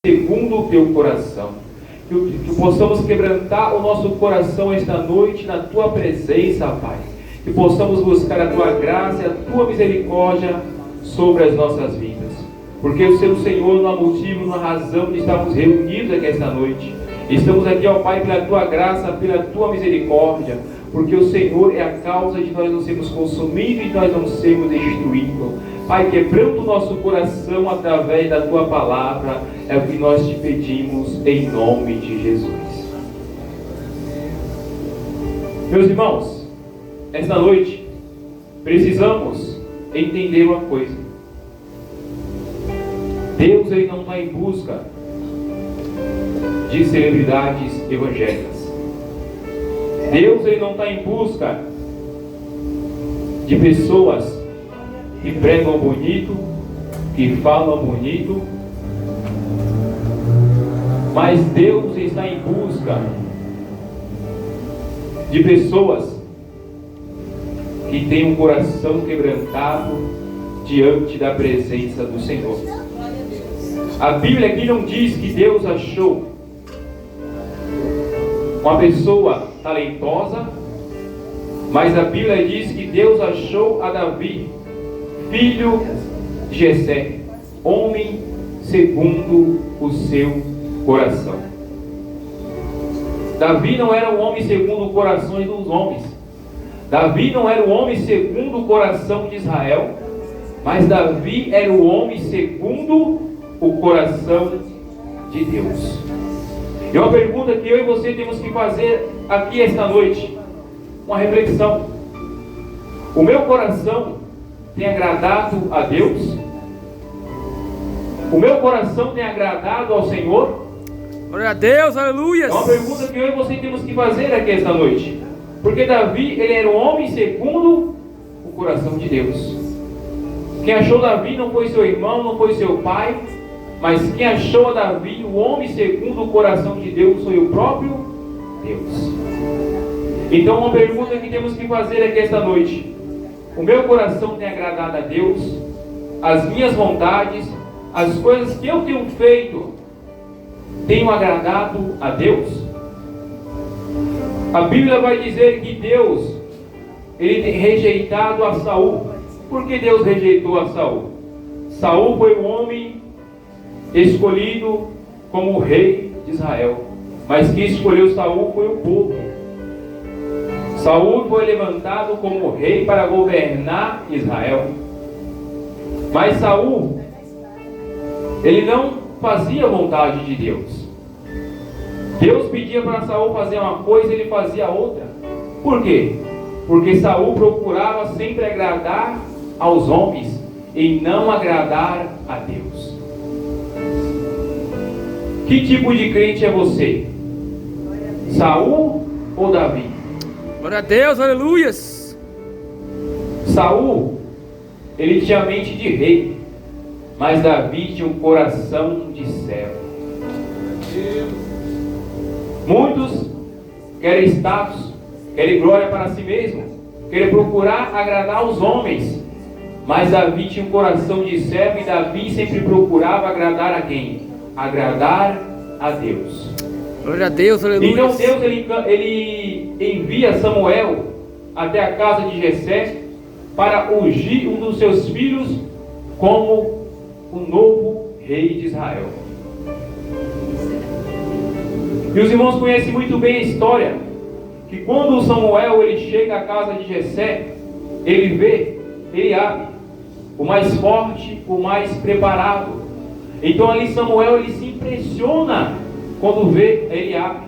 segundo o teu coração. Que possamos quebrantar o nosso coração esta noite na tua presença, Pai. Que possamos buscar a tua graça e a tua misericórdia sobre as nossas vidas. Porque o seu Senhor não há motivo, não há razão de estarmos reunidos aqui esta noite. Estamos aqui, ó Pai, pela tua graça, pela tua misericórdia. Porque o Senhor é a causa de nós não sermos consumidos e de nós não sermos destruídos. Pai, quebrando o nosso coração através da tua palavra, é o que nós te pedimos em nome de Jesus. Meus irmãos, esta noite precisamos entender uma coisa. Deus, ele não está em busca de celebridades evangélicas. Deus, ele não está em busca de pessoas que pregam bonito, que falam bonito, mas Deus está em busca de pessoas que têm um coração quebrantado diante da presença do Senhor. A Bíblia aqui não diz que Deus achou uma pessoa talentosa, mas a Bíblia diz que Deus achou a Davi, filho de Jessé, homem segundo o seu coração. Davi não era o homem segundo o coração dos homens. Davi não era o homem segundo o coração de Israel, mas Davi era o homem segundo o coração de Deus. E uma pergunta que eu e você temos que fazer aqui esta noite, uma reflexão: o meu coração tem agradado a Deus? O meu coração tem agradado ao Senhor? Glória a Deus, aleluia! É uma pergunta que eu e você temos que fazer aqui esta noite. Porque Davi, ele era um homem segundo o coração de Deus. Quem achou Davi não foi seu irmão, não foi seu pai, mas quem achou a Davi, o homem segundo o coração de Deus, foi o próprio Deus. Então uma pergunta que temos que fazer aqui esta noite: o meu coração tem agradado a Deus? As minhas vontades, as coisas que eu tenho feito, tenham agradado a Deus? A Bíblia vai dizer que Deus, ele tem rejeitado a Saul. Por que Deus rejeitou a Saul? Saul foi o homem escolhido como rei de Israel, mas quem escolheu Saul foi o povo. Saul foi levantado como rei para governar Israel. Mas Saul, ele não fazia a vontade de Deus. Deus pedia para Saul fazer uma coisa, ele fazia outra. Por quê? Porque Saul procurava sempre agradar aos homens e não agradar a Deus. Que tipo de crente é você? Saul ou Davi? Glória a Deus, aleluias! Saul, ele tinha a mente de rei, mas Davi tinha um coração de servo. Muitos querem status, querem glória para si mesmo, querem procurar agradar os homens, mas Davi tinha um coração de servo, e Davi sempre procurava agradar a quem? Agradar a Deus. Glória a Deus, aleluia! Então Deus, ele envia Samuel até a casa de Jessé para ungir um dos seus filhos como o novo rei de Israel. E os irmãos conhecem muito bem a história, que quando Samuel ele chega à casa de Jessé, ele vê Eliabe, o mais forte, o mais preparado. Então ali Samuel ele se impressiona quando vê Eliabe.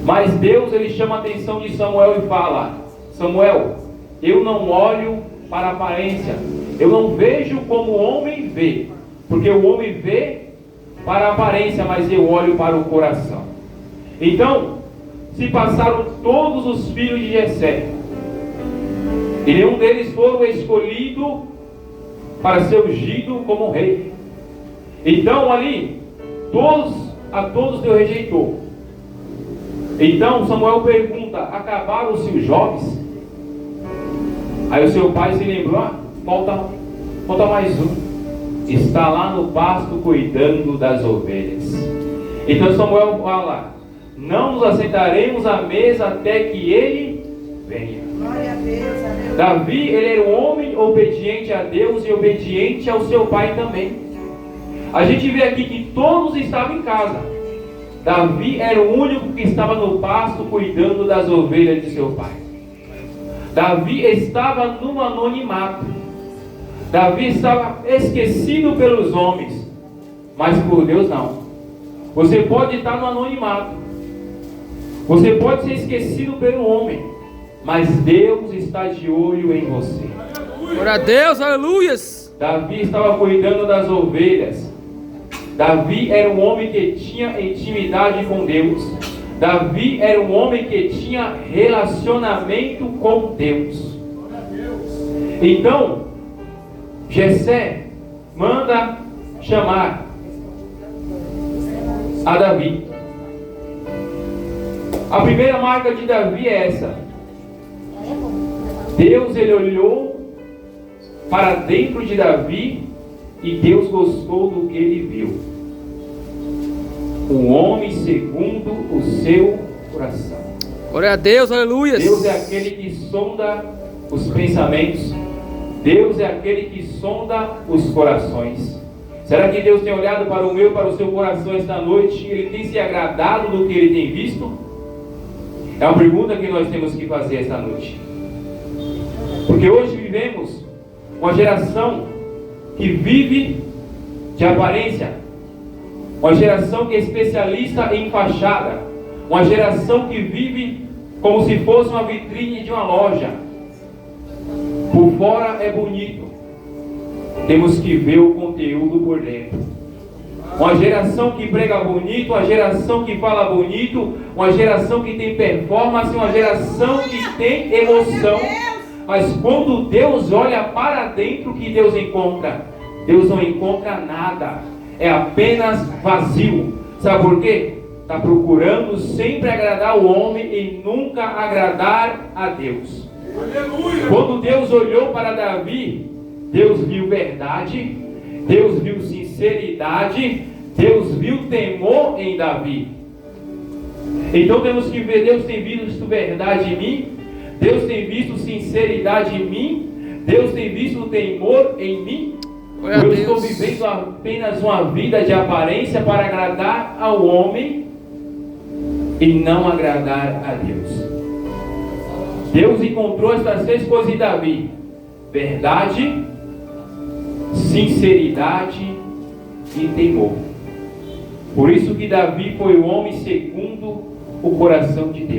Mas Deus, ele chama a atenção de Samuel e fala: Samuel, eu não olho para a aparência, eu não vejo como o homem vê, porque o homem vê para a aparência, mas eu olho para o coração. Então se passaram todos os filhos de Jessé, e nenhum deles foram escolhido para ser ungido como rei. Então ali a todos Deus rejeitou. Então Samuel pergunta: acabaram-se os jovens? Aí o seu pai se lembrou: falta mais um. está lá no pasto cuidando das ovelhas. Então Samuel fala: não nos assentaremos à mesa até que ele venha. Glória a Deus, aleluia. Davi, ele era um homem obediente a Deus e obediente ao seu pai também. A gente vê aqui que todos estavam em casa. Davi era o único que estava no pasto cuidando das ovelhas de seu pai. Davi estava no anonimato. Davi estava esquecido pelos homens, mas por Deus não. Você pode estar no anonimato, você pode ser esquecido pelo homem, mas Deus está de olho em você. Glória a Deus, aleluias. Davi estava cuidando das ovelhas. Davi era um homem que tinha intimidade com Deus. Davi era um homem que tinha relacionamento com Deus. Então, Jessé manda chamar a Davi. A primeira marca de Davi é essa. Deus, ele olhou para dentro de Davi e Deus gostou do que ele viu. Um homem segundo o seu coração. Glória a Deus, aleluias. Deus é aquele que sonda os pensamentos. Deus é aquele que sonda os corações. Será que Deus tem olhado para o meu, para o seu coração esta noite? Ele tem se agradado do que ele tem visto? É uma pergunta que nós temos que fazer esta noite. Porque hoje vivemos uma geração que vive de aparência, uma geração que é especialista em fachada, uma geração que vive como se fosse uma vitrine de uma loja. Por fora é bonito, temos que ver o conteúdo por dentro. Uma geração que prega bonito, uma geração que fala bonito, uma geração que tem performance, uma geração que tem emoção. Mas quando Deus olha para dentro, o que Deus encontra? Deus não encontra nada. É apenas vazio. Sabe por quê? Está procurando sempre agradar o homem e nunca agradar a Deus. Aleluia. Quando Deus olhou para Davi, Deus viu verdade, Deus viu sinceridade, Deus viu temor em Davi. Então temos que ver, Deus tem visto verdade em mim, Deus tem visto sinceridade em mim, Deus tem visto temor em mim. Eu estou vivendo apenas uma vida de aparência para agradar ao homem e não agradar a Deus. Deus encontrou estas 3 coisas em Davi: verdade, sinceridade e temor. Por isso que Davi foi o homem segundo o coração de Deus.